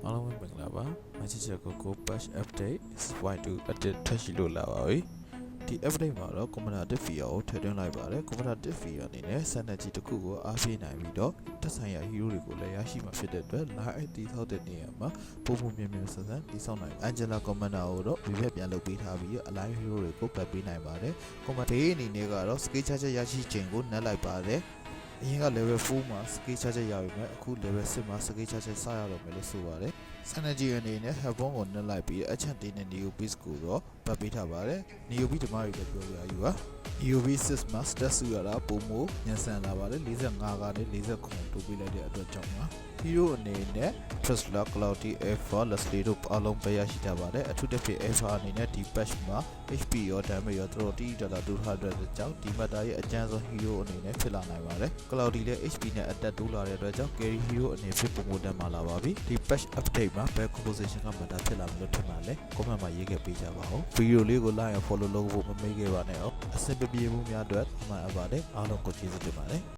အားလုံးပဲမင်္ဂလာပါ Manchester Go Patch Update Y2 Edit ထွက်ရှိလို့လာပါပြီဒီ update မှာတော့ Commander Fear ကိုထည့်သွင်းလိုက်ပါတယ် Commander Fear အနေနဲ့စံနက်ကြီးတစ်ခုကိုအားပေးနိုင်ပြီးတော့တက်ဆိုင်ရာ hero တွေကိုလည်းရရှိမှာဖြစ်တဲ့အတွက် live တီးဆောက်တဲ့နေရာမှာပုံပုံမြင်မြင်ဆန်းဆန်းတီးဆောက်နိုင် Angela Commander ကိုတော့ဒီဘက်ပြန်လုပ်ပေးထားပြီး alive hero တွေကိုပတ်ပေးနိုင်ပါတယ် Commander အနေနဲ့ကတော့ skill charger ရရှိခြင်းကိုနှက်လိုက်ပါတယ်အရင်က level 4မှာ skill charger ရပြီမဲ့အခု level 6မှာ skill charger စရတော့မယ်လို့ဆိုပါတယ်။ Synergy အနေနဲ့ Headphone ကိုနှက်လိုက်ပြီးအချက်တင်းတဲ့ Neo Beast ကိုတော့ပတ်ပေးထားပါတယ်။ Neo Beast ဓမ္မတွေလည်းပြောပြရယူပါ။ Neo Beast 6မှာ stat စုရတာပုံမညံစံလာပါတယ်45ကနေ49တိုးပေးလိုက်တဲ့အတွက်ကြောင့်ပါ။ Hero အနေနဲ့ Trustler Cloudy Alpha Leslie တို့အားလုံးပဲရရှိထားပါတယ်။အထူးသဖြင့် Alpha အနေနဲ့ဒီ patch မှာ HP ရော damage ရောတော်တော်တိတိတတ်200ကြောင့်ဒီမတ်တာရဲ့အကျန်းဆုံး hero အနေနဲ့ဖြစ်လာနိုင်ပါတယ်။ Cloudy လည်း HP နဲ့အတက်တိုးလာတဲ့အတွက်ကြောင့် carry hero အနေဖြင့်ပုံပေါ်တက်မှာလာပါပြီ။ဒီ patch update မှာဘယ် composition ကမတ်တာဖြစ်လာမလို့ထင်ပါလဲ။ comment မှာရေးခဲ့ပေးကြပါဦး။ video လေးကို like and follow လုပ်ဖို့မမေ့ခဲ့ပါနဲ့။အဆင်ပြေမှုများအတွက်မှန်အပ်ပါတယ်။အားလုံးကိုကျေးဇူးတင်ပါတယ်။